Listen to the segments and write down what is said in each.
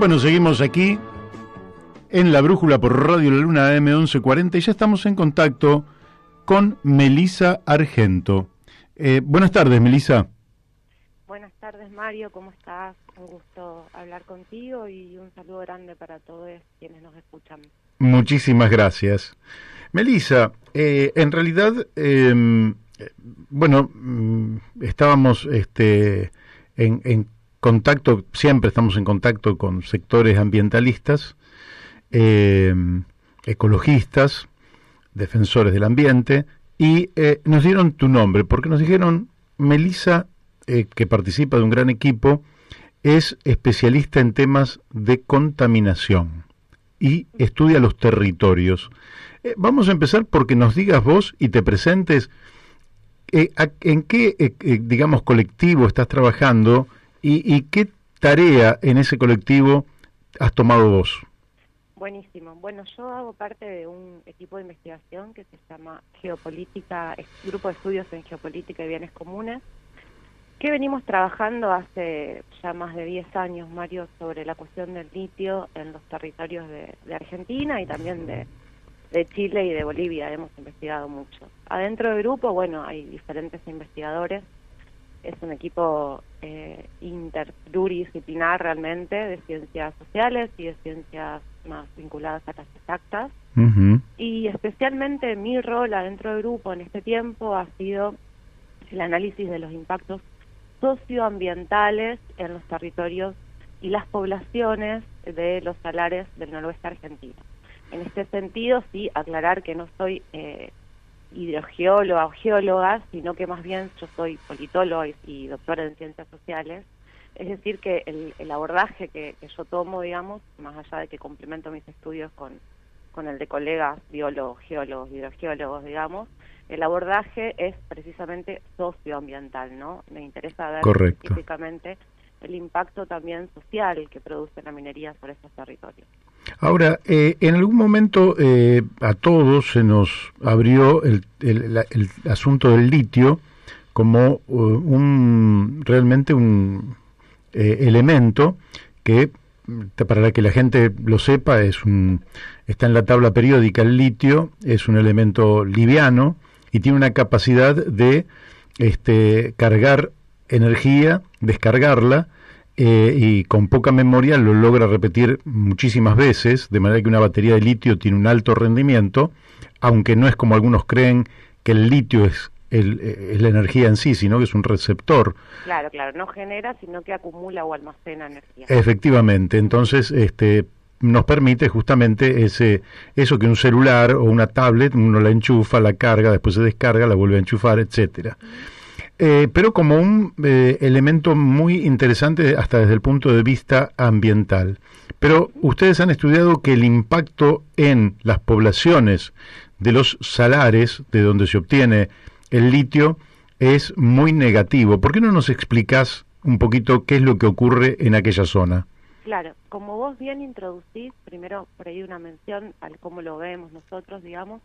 Bueno, seguimos aquí en La Brújula por Radio La Luna AM1140 y ya estamos en contacto con Melisa Argento. Buenas tardes, Melisa. Buenas tardes, Mario, ¿cómo estás? Un gusto hablar contigo y un saludo grande para todos quienes nos escuchan. Muchísimas gracias. Melisa, en realidad, estábamos en contacto, siempre estamos en contacto con sectores ambientalistas, ecologistas, defensores del ambiente, y nos dieron tu nombre, porque nos dijeron, Melisa, que participa de un gran equipo, es especialista en temas de contaminación y estudia los territorios. Vamos a empezar porque nos digas vos y te presentes en qué, digamos, colectivo estás trabajando y qué tarea en ese colectivo has tomado vos. Buenísimo. Bueno, yo hago parte de un equipo de investigación que se llama Geopolítica, Grupo de Estudios en Geopolítica y Bienes Comunes, que venimos trabajando hace ya más de 10 años, Mario, sobre la cuestión del litio en los territorios de Argentina y también de Chile y de Bolivia. Hemos investigado mucho. Adentro del grupo, bueno, hay diferentes investigadores. Es un equipo interdisciplinar realmente, de ciencias sociales y de ciencias más vinculadas a las exactas. Y especialmente mi rol adentro del grupo en este tiempo ha sido el análisis de los impactos socioambientales en los territorios y las poblaciones de los salares del noroeste argentino. En este sentido, sí, aclarar que no soy hidrogeóloga o geóloga, sino que más bien yo soy politóloga y doctora en ciencias sociales. Es decir, que el abordaje que yo tomo, digamos, más allá de que complemento mis estudios con el de colegas biólogos, geólogos, hidrogeólogos, digamos, el abordaje es precisamente socioambiental, ¿no? Me interesa ver específicamente el impacto también social que produce la minería sobre estos territorios. Ahora, en algún momento a todos se nos abrió el asunto del litio como realmente un elemento que, para que la gente lo sepa, está en la tabla periódica. El litio es un elemento liviano y tiene una capacidad de cargar energía, descargarla, y con poca memoria lo logra repetir muchísimas veces, de manera que una batería de litio tiene un alto rendimiento, aunque no es como algunos creen que el litio es la energía en sí, sino que es un receptor. Claro, no genera, sino que acumula o almacena energía. Efectivamente, entonces nos permite justamente eso que un celular o una tablet, uno la enchufa, la carga, después se descarga, la vuelve a enchufar, etcétera. Pero como un elemento muy interesante hasta desde el punto de vista ambiental. Pero ustedes han estudiado que el impacto en las poblaciones de los salares, de donde se obtiene el litio, es muy negativo. ¿Por qué no nos explicás un poquito qué es lo que ocurre en aquella zona? Claro, como vos bien introducís, primero por ahí una mención al cómo lo vemos nosotros, digamos.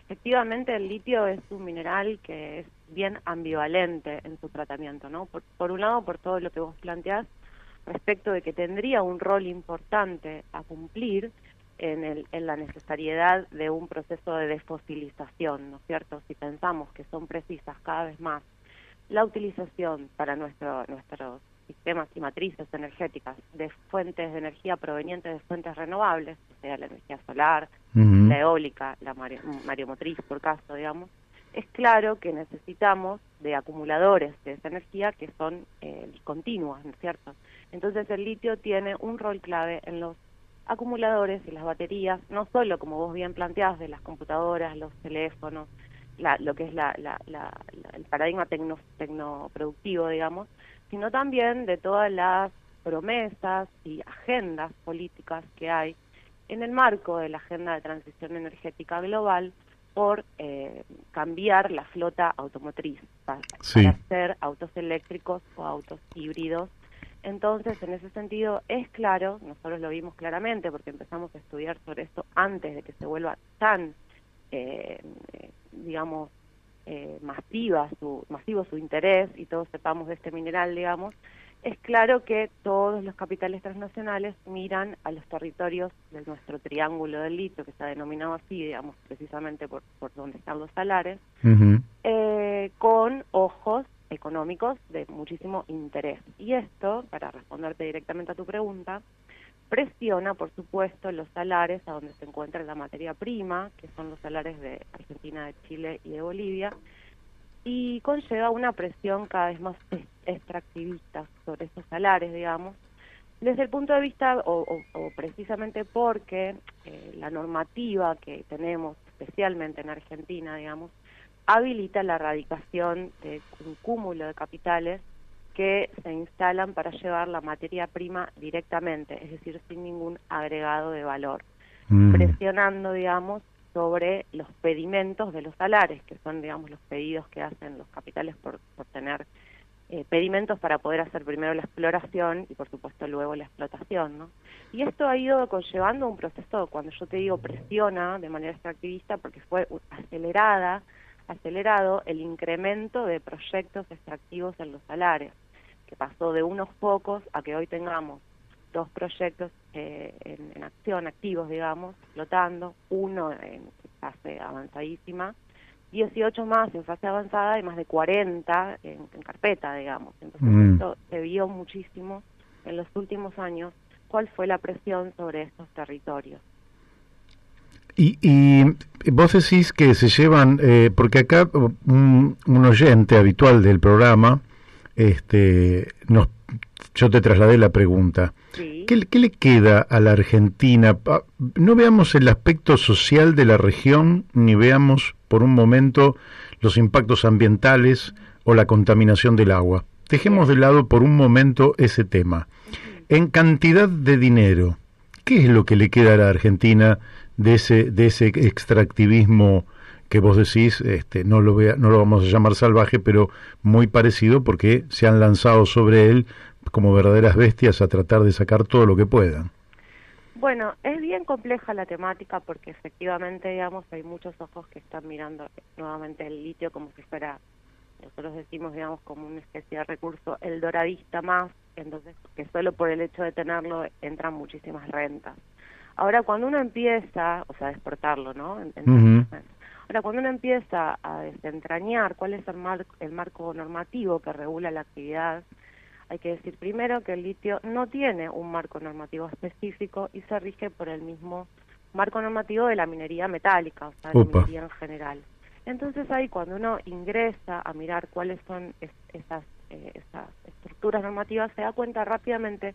Efectivamente, el litio es un mineral que es bien ambivalente en su tratamiento, ¿no? Por un lado, por todo lo que vos planteás respecto de que tendría un rol importante a cumplir en la necesariedad de un proceso de desfosilización, ¿no es cierto? Si pensamos que son precisas cada vez más la utilización para nuestros sistemas y matrices energéticas de fuentes de energía provenientes de fuentes renovables, o sea, la energía solar, la eólica, la mareomotriz, por caso, digamos, es claro que necesitamos de acumuladores de esa energía que son continuas, ¿no es cierto? Entonces el litio tiene un rol clave en los acumuladores y las baterías, no solo, como vos bien planteás, de las computadoras, los teléfonos, lo que es el paradigma tecnoproductivo, digamos, sino también de todas las promesas y agendas políticas que hay en el marco de la agenda de transición energética global por cambiar la flota automotriz para hacer autos eléctricos o autos híbridos. Entonces, en ese sentido, es claro, nosotros lo vimos claramente porque empezamos a estudiar sobre esto antes de que se vuelva tan, masivo su interés y todos sepamos de este mineral, digamos, es claro que todos los capitales transnacionales miran a los territorios de nuestro triángulo del litio, que se ha denominado así, digamos, precisamente por donde están los salares, con ojos económicos de muchísimo interés. Y esto, para responderte directamente a tu pregunta, presiona, por supuesto, los salares a donde se encuentra la materia prima, que son los salares de Argentina, de Chile y de Bolivia, y conlleva una presión cada vez más extractivista sobre esos salares, digamos, desde el punto de vista, o precisamente porque la normativa que tenemos, especialmente en Argentina, digamos, habilita la erradicación de un cúmulo de capitales que se instalan para llevar la materia prima directamente, es decir, sin ningún agregado de valor, presionando, digamos, sobre los pedimentos de los salares, que son, digamos, los pedidos que hacen los capitales por tener pedimentos para poder hacer primero la exploración y, por supuesto, luego la explotación, ¿no? Y esto ha ido conllevando un proceso, cuando yo te digo presiona de manera extractivista, porque fue acelerado el incremento de proyectos extractivos en los salares, que pasó de unos pocos a que hoy tengamos 2 proyectos en acción, activos, digamos, flotando, uno en fase avanzadísima, 18 más en fase avanzada y más de 40 en carpeta, digamos. Entonces esto se vio muchísimo en los últimos años, cuál fue la presión sobre estos territorios. Y vos decís que se llevan, porque acá un oyente habitual del programa, yo te trasladé la pregunta. Sí. ¿Qué le queda a la Argentina? No veamos el aspecto social de la región, ni veamos por un momento los impactos ambientales o la contaminación del agua. Dejemos de lado por un momento ese tema. En cantidad de dinero, ¿qué es lo que le queda a la Argentina de ese extractivismo que vos decís, no lo vamos a llamar salvaje, pero muy parecido, porque se han lanzado sobre él como verdaderas bestias a tratar de sacar todo lo que puedan? Bueno, es bien compleja la temática porque efectivamente, digamos, hay muchos ojos que están mirando nuevamente el litio como si fuera, nosotros decimos, digamos, como una especie de recurso el doradista más, entonces que solo por el hecho de tenerlo entran muchísimas rentas. Ahora, cuando uno empieza, o sea, a exportarlo, ¿no? Ahora, cuando uno empieza a desentrañar cuál es el marco normativo que regula la actividad, hay que decir primero que el litio no tiene un marco normativo específico y se rige por el mismo marco normativo de la minería metálica, o sea, la minería en general. Entonces ahí cuando uno ingresa a mirar cuáles son esas estructuras normativas, se da cuenta rápidamente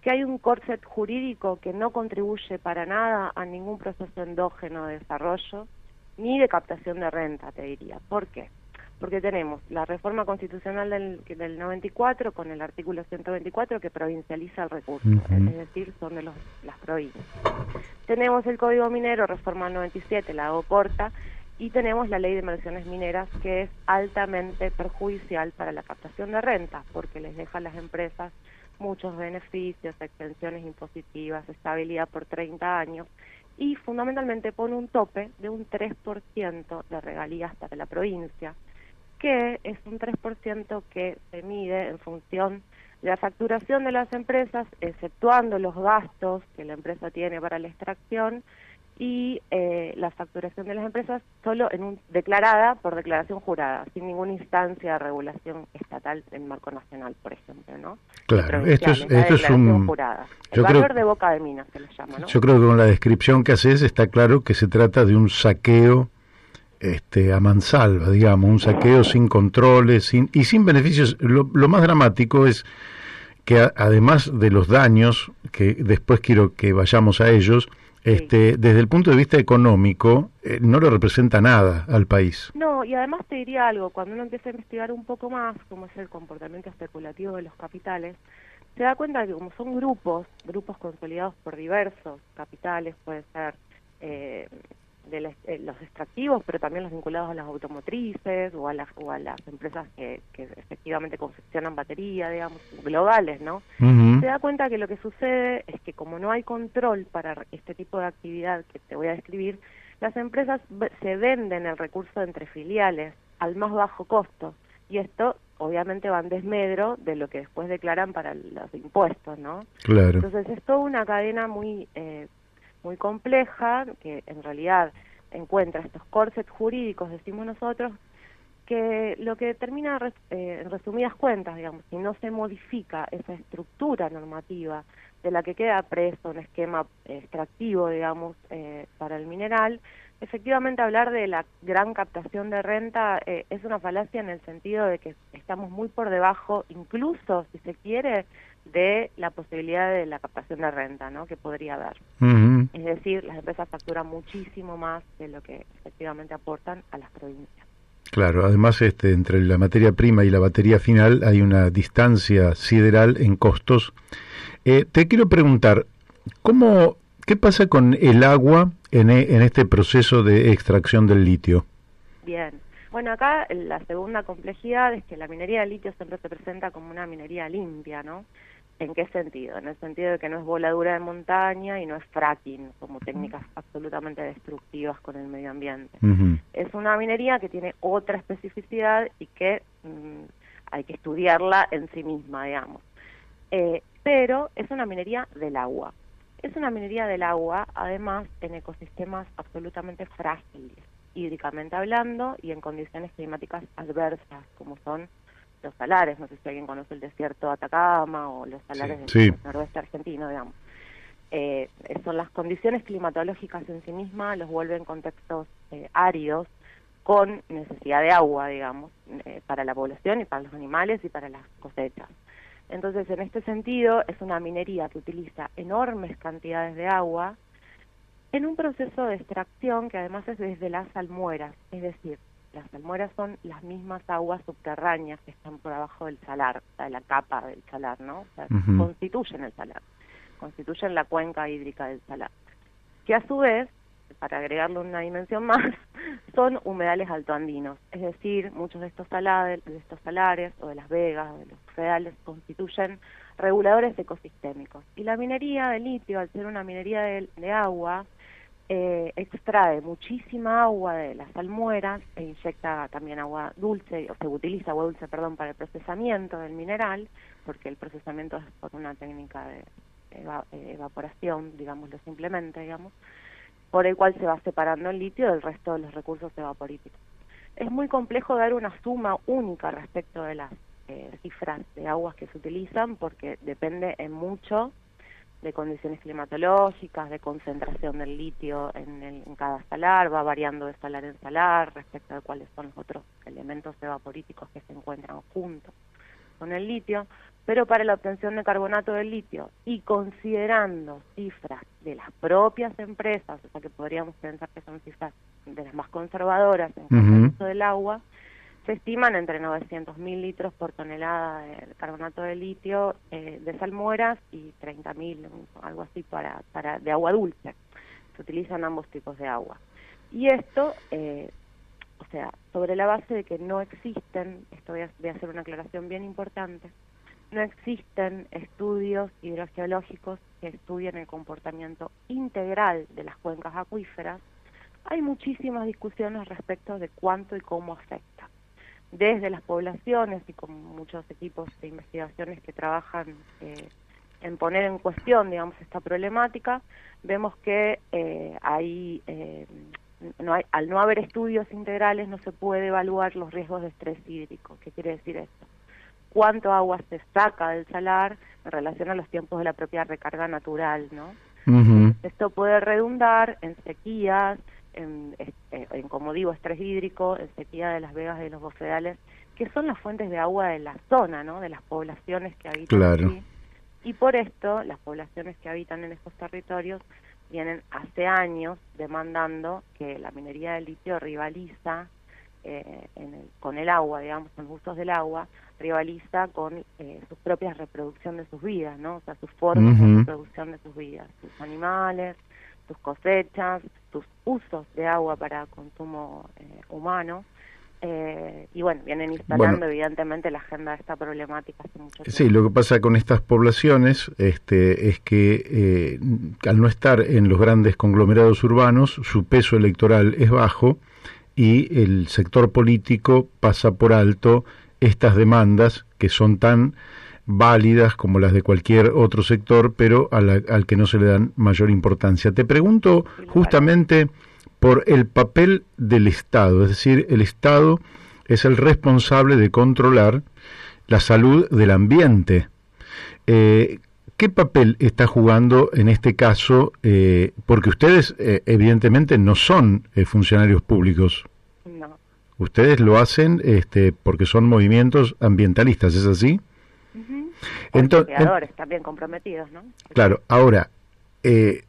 que hay un corset jurídico que no contribuye para nada a ningún proceso endógeno de desarrollo ni de captación de renta, te diría. ¿Por qué? Porque tenemos la reforma constitucional del 94 con el artículo 124 que provincializa el recurso, es decir, son de las provincias. Tenemos el Código Minero, reforma 97, la hago corta, y tenemos la Ley de Inversiones Mineras, que es altamente perjudicial para la captación de renta, porque les deja a las empresas muchos beneficios, exenciones impositivas, estabilidad por 30 años, y fundamentalmente pone un tope de un 3% de regalías para la provincia, que es un 3% que se mide en función de la facturación de las empresas, exceptuando los gastos que la empresa tiene para la extracción, y la facturación de las empresas solo declarada por declaración jurada, sin ninguna instancia de regulación estatal en marco nacional, por ejemplo, ¿no? Claro, esto es un jurada. El valor de boca de mina se le llama, ¿no? Yo creo que con la descripción que haces está claro que se trata de un saqueo a mansalva, digamos, un saqueo sin controles y sin beneficios. Lo más dramático es que además de los daños, que después quiero que vayamos a ellos, desde el punto de vista económico, no le representa nada al país. No, y además te diría algo, cuando uno empieza a investigar un poco más cómo es el comportamiento especulativo de los capitales, se da cuenta de que como son grupos consolidados por diversos capitales, puede ser los extractivos, pero también los vinculados a las automotrices o a las empresas que efectivamente confeccionan batería, digamos, globales, ¿no? Se da cuenta que lo que sucede es que como no hay control para este tipo de actividad que te voy a describir, las empresas se venden el recurso entre filiales al más bajo costo, y esto obviamente va en desmedro de lo que después declaran para los impuestos, ¿no? Claro. Entonces es toda una cadena muy compleja, que en realidad encuentra estos corsets jurídicos, decimos nosotros, que lo que termina, en resumidas cuentas, digamos, si no se modifica esa estructura normativa de la que queda preso un esquema extractivo, digamos, para el mineral, efectivamente hablar de la gran captación de renta es una falacia en el sentido de que estamos muy por debajo, incluso, si se quiere, de la posibilidad de la captación de renta, ¿no?, que podría haber. Uh-huh. Es decir, las empresas facturan muchísimo más de lo que efectivamente aportan a las provincias. Claro, además entre la materia prima y la batería final hay una distancia sideral en costos. Te quiero preguntar, ¿qué pasa con el agua en este proceso de extracción del litio? Bien, bueno, acá la segunda complejidad es que la minería de litio siempre se presenta como una minería limpia, ¿no? ¿En qué sentido? En el sentido de que no es voladura de montaña y no es fracking, como técnicas absolutamente destructivas con el medio ambiente. Uh-huh. Es una minería que tiene otra especificidad y que hay que estudiarla en sí misma, digamos. Pero es una minería del agua. Es una minería del agua, además, en ecosistemas absolutamente frágiles, hídricamente hablando, y en condiciones climáticas adversas, como son los salares. No sé si alguien conoce el desierto de Atacama o los salares del noroeste argentino, digamos. Son las condiciones climatológicas en sí mismas, los vuelven contextos áridos, con necesidad de agua, digamos, para la población y para los animales y para las cosechas. Entonces, en este sentido, es una minería que utiliza enormes cantidades de agua en un proceso de extracción que además es desde las salmueras, es decir, las salmueras son las mismas aguas subterráneas que están por abajo del salar, o sea, de la capa del salar, ¿no? O sea, uh-huh. constituyen el salar, constituyen la cuenca hídrica del salar, que a su vez, para agregarle una dimensión más, son humedales altoandinos, es decir, muchos de estos salares o de las vegas o de los bofedales constituyen reguladores ecosistémicos. Y la minería de litio, al ser una minería de agua, extrae muchísima agua de las salmueras e inyecta también agua dulce, o se utiliza agua dulce, para el procesamiento del mineral, porque el procesamiento es por una técnica de evaporación, digámoslo simplemente, digamos, por el cual se va separando el litio del resto de los recursos evaporíticos. Es muy complejo dar una suma única respecto de las cifras de aguas que se utilizan, porque depende en mucho de condiciones climatológicas, de concentración del litio en cada salar, va variando de salar en salar respecto de cuáles son los otros elementos evaporíticos que se encuentran juntos con el litio, pero para la obtención de carbonato de litio y considerando cifras de las propias empresas, o sea que podríamos pensar que son cifras de las más conservadoras en cuanto al uso del agua, se estiman entre 900.000 litros por tonelada de carbonato de litio de salmueras y 30.000, algo así, de agua dulce. Se utilizan ambos tipos de agua. Y esto, o sea, sobre la base de que no existen, esto voy a hacer una aclaración bien importante, no existen estudios hidrogeológicos que estudien el comportamiento integral de las cuencas acuíferas. Hay muchísimas discusiones respecto de cuánto y cómo afecta. Desde las poblaciones y con muchos equipos de investigaciones que trabajan en poner en cuestión, digamos, esta problemática, vemos que al no haber estudios integrales no se puede evaluar los riesgos de estrés hídrico. ¿Qué quiere decir esto? Cuánto agua se saca del salar en relación a los tiempos de la propia recarga natural, ¿no? Uh-huh. Esto puede redundar en sequías, en como digo, estrés hídrico, en sequía de las vegas y de los bofedales, que son las fuentes de agua de la zona, ¿no?, de las poblaciones que habitan aquí. Y por esto, las poblaciones que habitan en estos territorios vienen hace años demandando que la minería de litio rivaliza con el agua, digamos, con los usos del agua, rivaliza con su propia reproducción de sus vidas, ¿no? O sea, sus formas de reproducción de sus vidas, sus animales, sus cosechas, sus usos de agua para consumo humano. Y bueno, vienen instalando evidentemente la agenda de esta problemática hace mucho tiempo. Sí, lo que pasa con estas poblaciones es que al no estar en los grandes conglomerados urbanos, su peso electoral es bajo y el sector político pasa por alto estas demandas que son tan válidas como las de cualquier otro sector, pero al que no se le dan mayor importancia. Te pregunto justamente por el papel del Estado, es decir, el Estado es el responsable de controlar la salud del ambiente. ¿Qué papel está jugando en este caso? Porque ustedes evidentemente no son funcionarios públicos. No. Ustedes lo hacen porque son movimientos ambientalistas, ¿es así? Entonces, también comprometidos, ¿no? Claro, ahora, el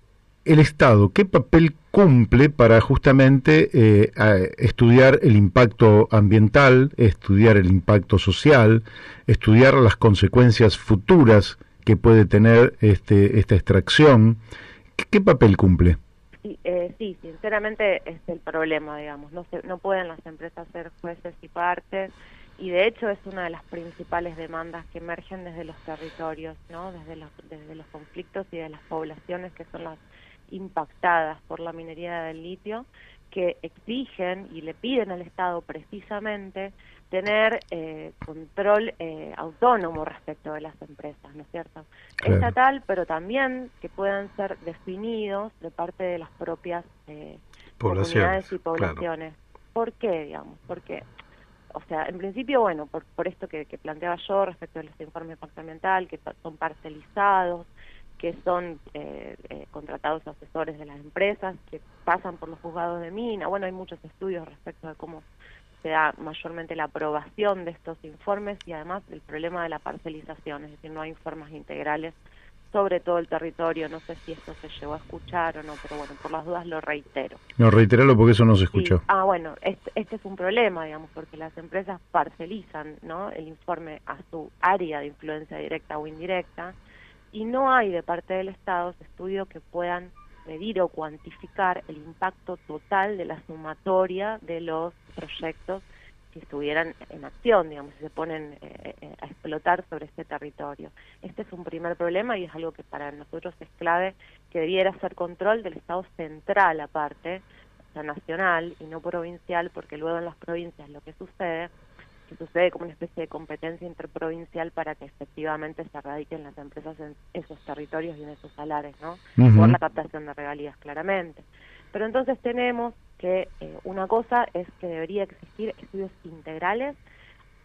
Estado, ¿qué papel cumple para justamente estudiar el impacto ambiental, estudiar el impacto social, estudiar las consecuencias futuras que puede tener esta extracción? ¿Qué papel cumple? Sí, sinceramente es el problema, digamos. No pueden las empresas ser jueces y partes, y de hecho es una de las principales demandas que emergen desde los territorios, ¿no? Desde los conflictos y de las poblaciones que son las impactadas por la minería del litio, que exigen y le piden al Estado precisamente tener control autónomo respecto de las empresas, ¿no es cierto? Claro. Estatal, pero también que puedan ser definidos de parte de las propias comunidades y poblaciones. Claro. ¿Por qué, digamos? Porque, o sea, en principio, bueno, por esto que planteaba yo respecto de los informes de impacto ambiental, que son parcelizados, que son contratados asesores de las empresas, que pasan por los juzgados de mina. Bueno, hay muchos estudios respecto de cómo se da mayormente la aprobación de estos informes y además el problema de la parcelización, es decir, no hay informes integrales sobre todo el territorio. No sé si esto se llegó a escuchar o no, pero bueno, por las dudas lo reitero. No, reitéralo porque eso no se escuchó. Sí. Bueno, este es un problema, digamos, porque las empresas parcelizan, ¿no?, el informe a su área de influencia directa o indirecta, y no hay de parte del Estado estudios que puedan medir o cuantificar el impacto total de la sumatoria de los proyectos que estuvieran en acción, digamos, si se ponen a explotar sobre este territorio. Este es un primer problema y es algo que para nosotros es clave, que debiera ser control del Estado central aparte, o sea, nacional y no provincial, porque luego en las provincias lo que sucede como una especie de competencia interprovincial para que efectivamente se radiquen las empresas en esos territorios y en esos salares, ¿no? Por la captación de regalías, claramente. Pero entonces tenemos que una cosa es que debería existir estudios integrales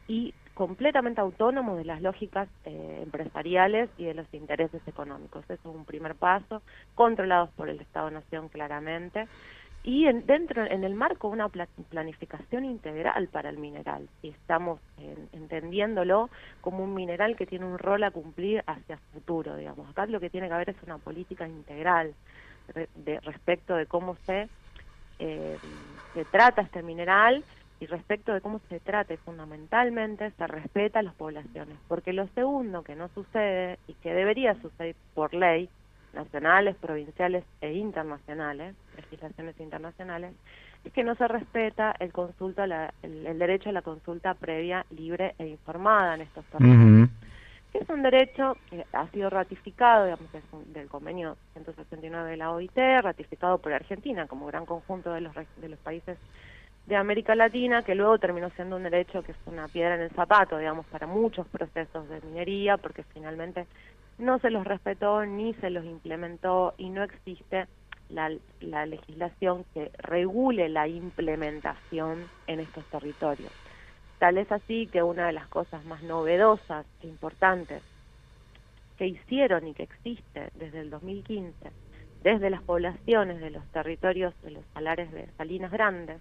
y completamente autónomos de las lógicas empresariales y de los intereses económicos. Eso es un primer paso, controlados por el Estado-Nación claramente, y en el marco de una planificación integral para el mineral, si estamos entendiéndolo como un mineral que tiene un rol a cumplir hacia el futuro, digamos. Acá lo que tiene que haber es una política integral respecto de cómo se trata este mineral y respecto de cómo se trata, y fundamentalmente se respeta a las poblaciones, porque lo segundo que no sucede y que debería suceder por ley, nacionales, provinciales e internacionales, legislaciones internacionales, es que no se respeta el derecho a la consulta previa, libre e informada en estos territorios. Que es un derecho que ha sido ratificado, digamos, del convenio 169 de la OIT, ratificado por Argentina como gran conjunto de los países de América Latina, que luego terminó siendo un derecho que es una piedra en el zapato, digamos, para muchos procesos de minería, porque finalmente no se los respetó ni se los implementó y no existe la legislación que regule la implementación en estos territorios. Tal es así que una de las cosas más novedosas e importantes que hicieron y que existe desde el 2015, desde las poblaciones de los territorios de los salares de Salinas Grandes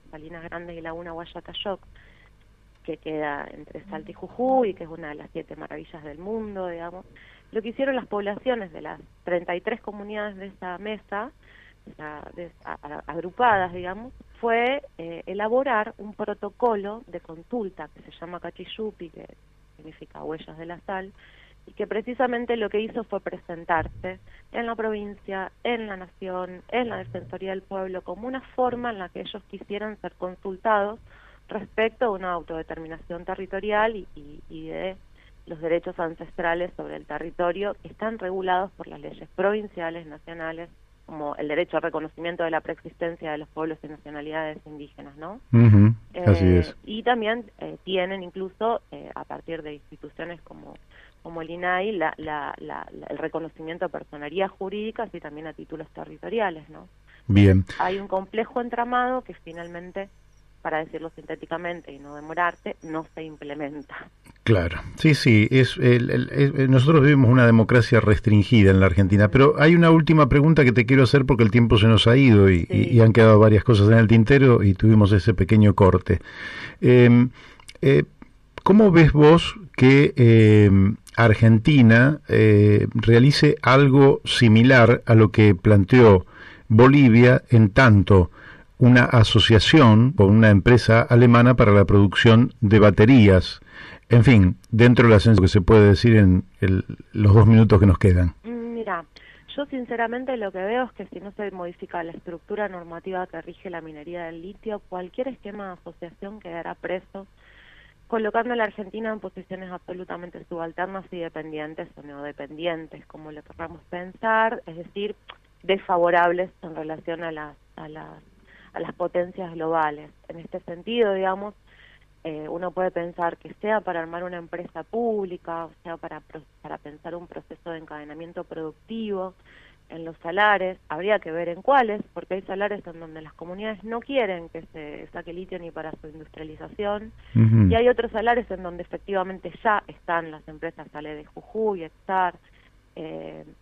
y Laguna Guayatayoc, que queda entre Salta y Jujuy, que es una de las 7 maravillas del mundo, digamos. Lo que hicieron las poblaciones de las 33 comunidades de esa mesa, agrupadas, digamos, fue elaborar un protocolo de consulta que se llama Cachiyupi, que significa huellas de la sal, y que precisamente lo que hizo fue presentarse en la provincia, en la nación, en la Defensoría del Pueblo, como una forma en la que ellos quisieran ser consultados respecto a una autodeterminación territorial y de los derechos ancestrales sobre el territorio, que están regulados por las leyes provinciales, nacionales como el derecho al reconocimiento de la preexistencia de los pueblos y nacionalidades indígenas, ¿no? Así es. Y también tienen incluso, a partir de instituciones como el INAI, el reconocimiento a personería jurídica, así también a títulos territoriales, ¿no? Bien. Hay un complejo entramado que finalmente, para decirlo sintéticamente y no demorarte, no se implementa. Claro, sí, sí, nosotros vivimos una democracia restringida en la Argentina, pero hay una última pregunta que te quiero hacer porque el tiempo se nos ha ido y han quedado varias cosas en el tintero y tuvimos ese pequeño corte. ¿Cómo ves vos que Argentina realice algo similar a lo que planteó Bolivia, en tanto una asociación con una empresa alemana para la producción de baterías? En fin, dentro del ascenso que se puede decir en los 2 minutos que nos quedan. Mira, yo sinceramente lo que veo es que si no se modifica la estructura normativa que rige la minería del litio, cualquier esquema de asociación quedará preso, colocando a la Argentina en posiciones absolutamente subalternas y dependientes o neodependientes, como lo queramos pensar, es decir, desfavorables en relación a las potencias globales. En este sentido, digamos, uno puede pensar que sea para armar una empresa pública, o sea, para pensar un proceso de encadenamiento productivo en los salares, habría que ver en cuáles, porque hay salares en donde las comunidades no quieren que se saque litio ni para su industrialización, y hay otros salares en donde efectivamente ya están las empresas, sale de Jujuy, Exar,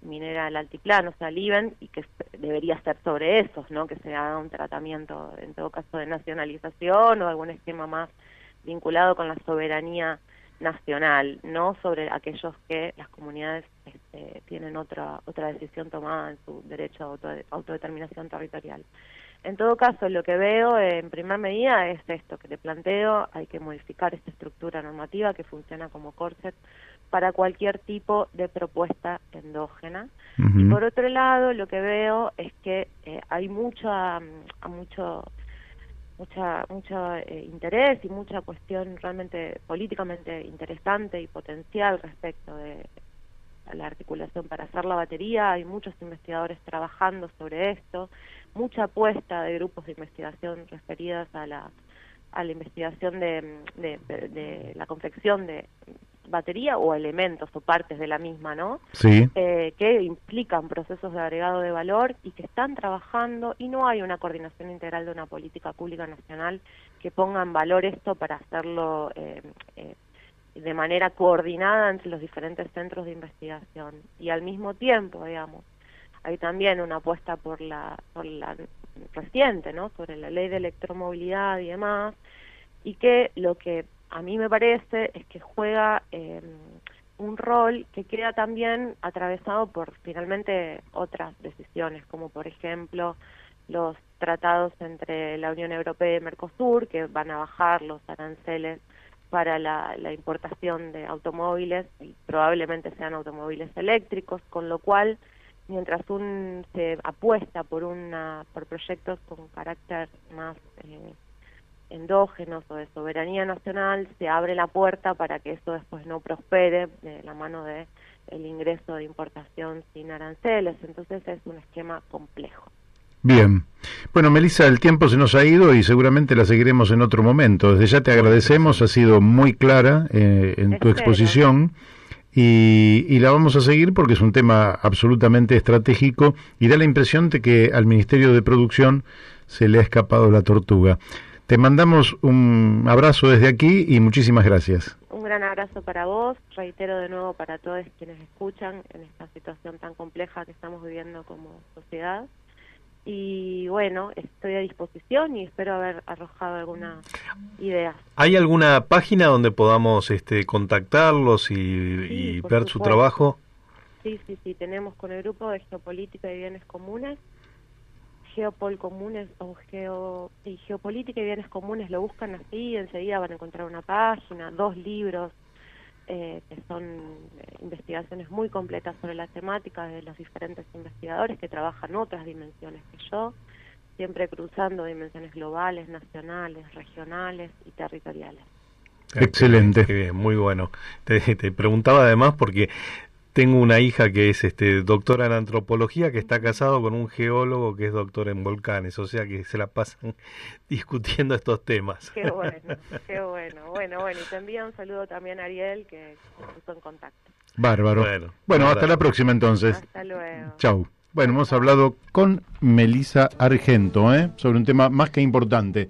Minera del Altiplano, o sea, Liven, y que debería ser sobre esos, ¿no? Que se haga un tratamiento, en todo caso, de nacionalización o algún esquema más vinculado con la soberanía nacional, no sobre aquellos que las comunidades tienen otra decisión tomada en su derecho a autodeterminación territorial. En todo caso, lo que veo en primera medida es esto que te planteo: hay que modificar esta estructura normativa que funciona como corset para cualquier tipo de propuesta endógena. Y por otro lado, lo que veo es que hay mucho interés y mucha cuestión realmente políticamente interesante y potencial respecto de la articulación para hacer la batería. Hay muchos investigadores trabajando sobre esto, mucha apuesta de grupos de investigación referidas a la investigación de la confección de batería o elementos o partes de la misma, ¿no? Sí. Que implican procesos de agregado de valor y que están trabajando, y no hay una coordinación integral de una política pública nacional que ponga en valor esto para hacerlo de manera coordinada entre los diferentes centros de investigación. Y al mismo tiempo, digamos, hay también una apuesta por la reciente, ¿no?, sobre la ley de electromovilidad y demás, y que lo que a mí me parece es que juega un rol que queda también atravesado por finalmente otras decisiones, como por ejemplo los tratados entre la Unión Europea y Mercosur, que van a bajar los aranceles para la importación de automóviles, y probablemente sean automóviles eléctricos, con lo cual, mientras se apuesta por proyectos con carácter más endógenos o de soberanía nacional, se abre la puerta para que eso después no prospere de la mano de el ingreso de importación sin aranceles. Entonces es un esquema complejo. Bien. Bueno, Melissa, el tiempo se nos ha ido y seguramente la seguiremos en otro momento. Desde ya te agradecemos, ha sido muy clara en tu exposición y la vamos a seguir porque es un tema absolutamente estratégico y da la impresión de que al Ministerio de Producción se le ha escapado la tortuga. Te mandamos un abrazo desde aquí y muchísimas gracias. Un gran abrazo para vos, reitero de nuevo para todos quienes escuchan en esta situación tan compleja que estamos viviendo como sociedad. Y bueno, estoy a disposición y espero haber arrojado algunas ideas. ¿Hay alguna página donde podamos contactarlos y ver su trabajo? Sí, tenemos con el grupo de Geopolítica y Bienes Comunes, Geopol Comunes Geopolítica y Bienes Comunes, lo buscan así, enseguida van a encontrar una página, 2 libros que son investigaciones muy completas sobre la temática de los diferentes investigadores que trabajan otras dimensiones que yo, siempre cruzando dimensiones globales, nacionales, regionales y territoriales. Excelente. Qué bien, muy bueno. Te preguntaba además porque tengo una hija que es doctora en antropología, que está casado con un geólogo que es doctor en volcanes, o sea que se la pasan discutiendo estos temas. Qué bueno, qué bueno. Bueno, y te envía un saludo también a Ariel, que se puso en contacto. Bárbaro. Bueno, hasta la próxima entonces. Hasta luego. Chau. Bueno, hemos hablado con Melissa Argento, sobre un tema más que importante.